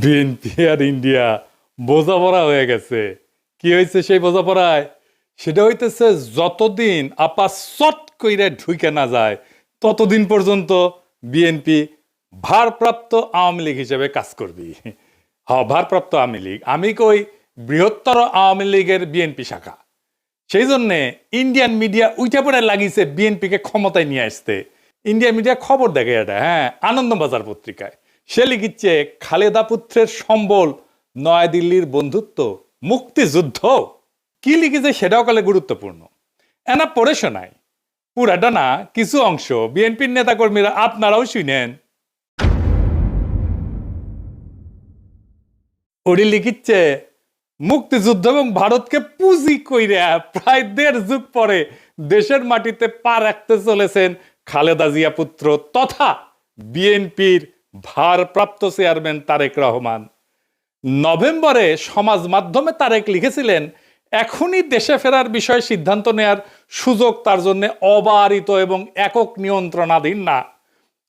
BNP আর India বোঝাপড়া হয়ে গেছে। কি হয়েছে সেই বোঝাপড়ায়? সেটা হইতেছে যতদিন আপা চট কইরে ঢুকে না যায় ততদিন পর্যন্ত বিএনপি ভারপ্রাপ্ত আওয়ামী লীগ হিসেবে কাজ করবি। হ্যাঁ, ভারপ্রাপ্ত আওয়ামী লীগ। আমি কই বৃহত্তর আওয়ামী লীগের বিএনপি শাখা। সেই জন্যে ইন্ডিয়ান মিডিয়া উইটা পড়ে লাগিয়েছে বিএনপিকে ক্ষমতায় নিয়ে আসতে। ইন্ডিয়ান মিডিয়া খবর দেখে এটা, হ্যাঁ, আনন্দবাজার পত্রিকায় সে লিখিচ্ছে খালেদা পুত্রের সম্বল নয়াদিল্লির বন্ধুত্ব মুক্তিযুদ্ধ। কি লিখেছে সেটাও কালে গুরুত্বপূর্ণ। এনা পড়ে শোনায়, পুরাটা না, কিছু অংশ বিএনপির নেতাকর্মীরা আপনারাও শুনেন। ওটি লিখিচ্ছে মুক্তিযুদ্ধ এবং ভারতকে পুঁজি কইরা প্রায় ১.৫ যুগ পরে দেশের মাটিতে পা রাখতে চলেছেন খালেদা জিয়া পুত্র তথা বিএনপির ভারপ্রাপ্ত চেয়ারম্যান তারেক রহমান। নভেম্বরে সমাজ মাধ্যমে তারেক লিখেছিলেন, এখনই দেশে ফেরার বিষয়ে সিদ্ধান্ত নেয়ার সুযোগ তার জন্য অবারিত এবং একক নিয়ন্ত্রণাধীন না।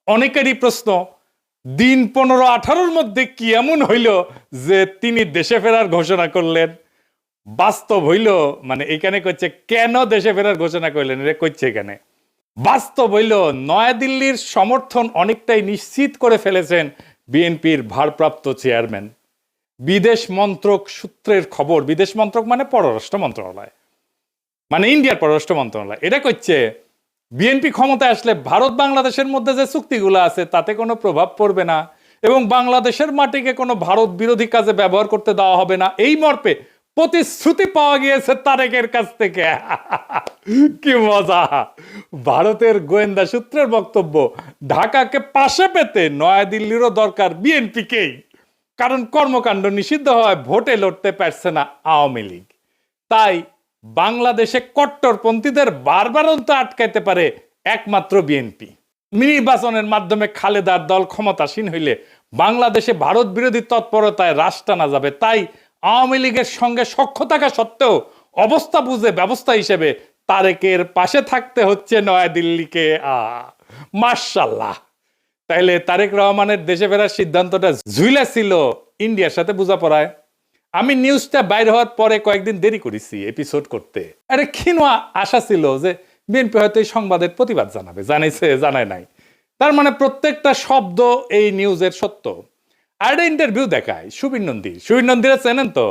অনেকেরই প্রশ্ন, দিন ১৫-১৮-র মধ্যে কি এমন হইল যে তিনি দেশে ফেরার ঘোষণা করলেন? বাস্তব হইল, মানে এখানে কইছে কেন দেশে ফেরার ঘোষণা করলেন, এটা কইছে এখানে বাস্তব হইল নয়াদিল্লির সমর্থন অনেকটাই নিশ্চিত করে ফেলেছেন বিএনপির ভারপ্রাপ্ত চেয়ারম্যান। বিদেশ মন্ত্রক সূত্রের খবর, বিদেশ মন্ত্রক মানে পররাষ্ট্র মন্ত্রণালয়, মানে ইন্ডিয়ার পররাষ্ট্র মন্ত্রণালয়, এটা কইছে বিএনপি ক্ষমতায় আসলে ভারত বাংলাদেশের মধ্যে যে চুক্তিগুলো আছে তাতে কোনো প্রভাব পড়বে না এবং বাংলাদেশের মাটিকে কোনো ভারত বিরোধী কাজে ব্যবহার করতে দেওয়া হবে না, এই মর্মে প্রতিশ্রুতি পাওয়া গিয়েছে তারেকের কাছ থেকে। কি মজা! ভারতের গোয়েন্দা সূত্রের বক্তব্য, ঢাকাকে পাশে পেতে নয়াদিল্লিরও দরকার বিএনপিকেই, কারণ কর্মকাণ্ড নিষিদ্ধ হয়, ভোটে লড়তে পারছে না আওয়ামী লীগ। তাই বাংলাদেশে কট্টরপন্থীদের বারবারন্ত আটকাইতে পারে একমাত্র বিএনপি। নির্বাচনের মাধ্যমে খালেদার দল ক্ষমতাসীন হইলে বাংলাদেশে ভারত বিরোধী তৎপরতায় রাশ টানা যাবে। তাই আওয়ামী লীগের সঙ্গে সখ্য থাকা সত্ত্বেও অবস্থা বুঝে ব্যবস্থা হিসেবে তারেকের পাশে থাকতে হচ্ছে নয়াদিল্লিকে। মাশাআল্লাহ! তাইলে তারেক রহমানের দেশে ফেরার সিদ্ধান্তটা ঝুলে ছিল ইন্ডিয়ার সাথে বোঝাপড়ায়। আমি নিউজটা বাইর হওয়ার পরে কয়েকদিন দেরি করেছি এপিসোড করতে। আরে ক্ষীণা আশা ছিল যে বিএনপি হয়তো এই সংবাদের প্রতিবাদ জানাবে, জানাইছে, জানায় নাই। তার মানে প্রত্যেকটা শব্দ এই নিউজের সত্য। আর একটা ইন্টারভিউ দেখায় সুবীর নন্দীরা চেনেন তো?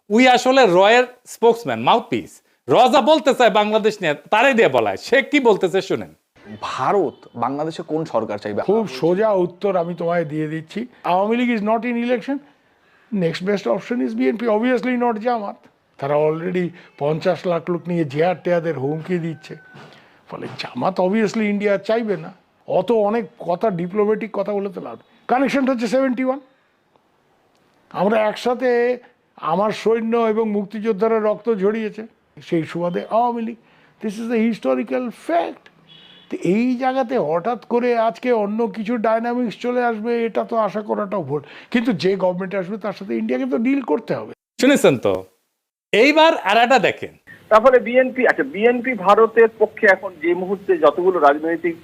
উই আসলে রয়ের স্পোক্সম্যান, মাউথপিস। রজা বলতে চায় বাংলাদেশ নিয়ে, তারাই দিয়ে বলায়। সে কি বলতেছে শুনেন। ভারত বাংলাদেশে কোন সরকার চাইবে? খুব সোজা উত্তর আমি তোমায় দিয়ে দিচ্ছি। Awami League is not in election, next best option is BNP, obviously not Jamaat. তারা অলরেডি 50 লাখ লোক নিয়ে জেহাদ টেয়াদের হুমকি দিচ্ছে। ফলে জামাত অবভিয়াসলি ইন্ডিয়া চাইবে না। অত অনেক কথা, ডিপ্লোম্যাটিক কথা বলে তো লাভ। কানেকশনটা হচ্ছে 71। আমরা একসাথে, আমার সৈন্য এবং মুক্তিযোদ্ধারা রক্ত ঝরিয়েছে, সেই সুবাদে Awami League. This is the historical fact. তো এই জায়গাতে হঠাৎ করে আজকে অন্য কিছু ডায়নামিক্স চলে আসবে, এটা তো আশা করাটাও ভুল। কিন্তু যে গভর্নমেন্ট আসবে তার সাথে ইন্ডিয়াকে তো ডিল করতে হবে। শুনেছেন তো? এইবার আরাটা দেখেন। তারপরে বিএনপি ভারতের পক্ষে এখন যে মুহূর্তে যতগুলো রাজনৈতিক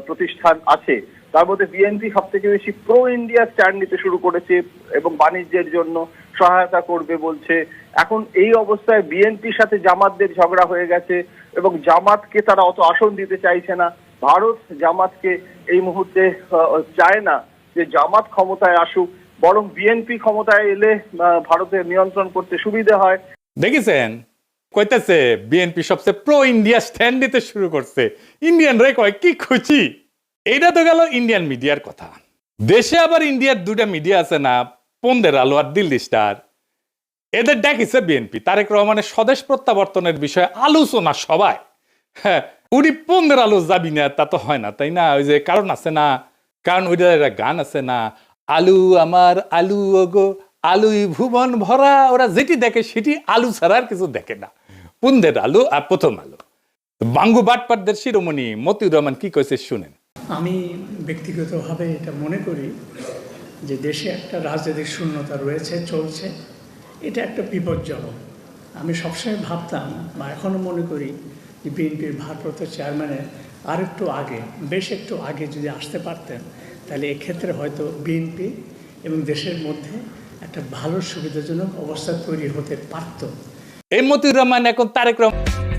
প্রতিষ্ঠান আছে তার মধ্যে বিএনপি সব থেকে বেশি প্রো ইন্ডিয়া স্ট্যান্ড নিতে শুরু করেছে এবং বাণিজ্যের জন্য সহায়তা করবে বলছে। এখন এই অবস্থায় বিএনপির সাথে জামাতদের ঝগড়া হয়ে গেছে এবং জামাতকে তারা অত আসন দিতে চাইছে না। ভারত জামাতকে এই মুহূর্তে চায় না যে জামাত ক্ষমতায় আসুক, বরং বিএনপি ক্ষমতায় এলে ভারতের নিয়ন্ত্রণ করতে সুবিধা হয়। দেখেছেন, কইতেছে বিএনপি সবচেয়ে প্রো ইন্ডিয়া স্ট্যান্ড নিতে শুরু করছে। ইন্ডিয়ান রে কয় কি খুশি। এইটা তো গেল ইন্ডিয়ান মিডিয়ার কথা। দেশে আবার ইন্ডিয়ার দুটা মিডিয়া আছে না, পন্দের আলো আর দিল্লি স্টার। এদের ডাকিছে বিএনপি তারেক রহমানের স্বদেশ প্রত্যাবর্তনের বিষয়ে আলোচনা সবাই। হ্যাঁ, উনি পন্দের আলো যাবি না তা তো হয় না, তাই না? ওই যে কারণ আছে না, কারণ ওইটা গান আছে না, আলু আমার আলু ওগো আলুই ভুবন ভরা। ওরা যেটি দেখে সেটি আলু ছাড়া আর কিছু দেখে না। পুন্দের আলু আর প্রথম আলু। বাঙ্গু বাটপাটদের শিরোমণি মতিউর রহমান কি কইছে শুনেন। আমি ব্যক্তিগতভাবে এটা মনে করি যে দেশে একটা রাজনৈতিক শূন্যতা রয়েছে, চলছে, এটা একটা বিপজ্জনক। আমি সবসময় ভাবতাম বা এখনও মনে করি যে বিএনপির ভারপ্রাপ্ত চেয়ারম্যানের আরেকটু আগে, বেশ একটু আগে যদি আসতে পারতেন তাহলে এক্ষেত্রে হয়তো বিএনপি এবং দেশের মধ্যে একটা ভালো সুবিধাজনক অবস্থা তৈরি হতে পারত। এই মতিউর রহমান এখন তারেক রহমান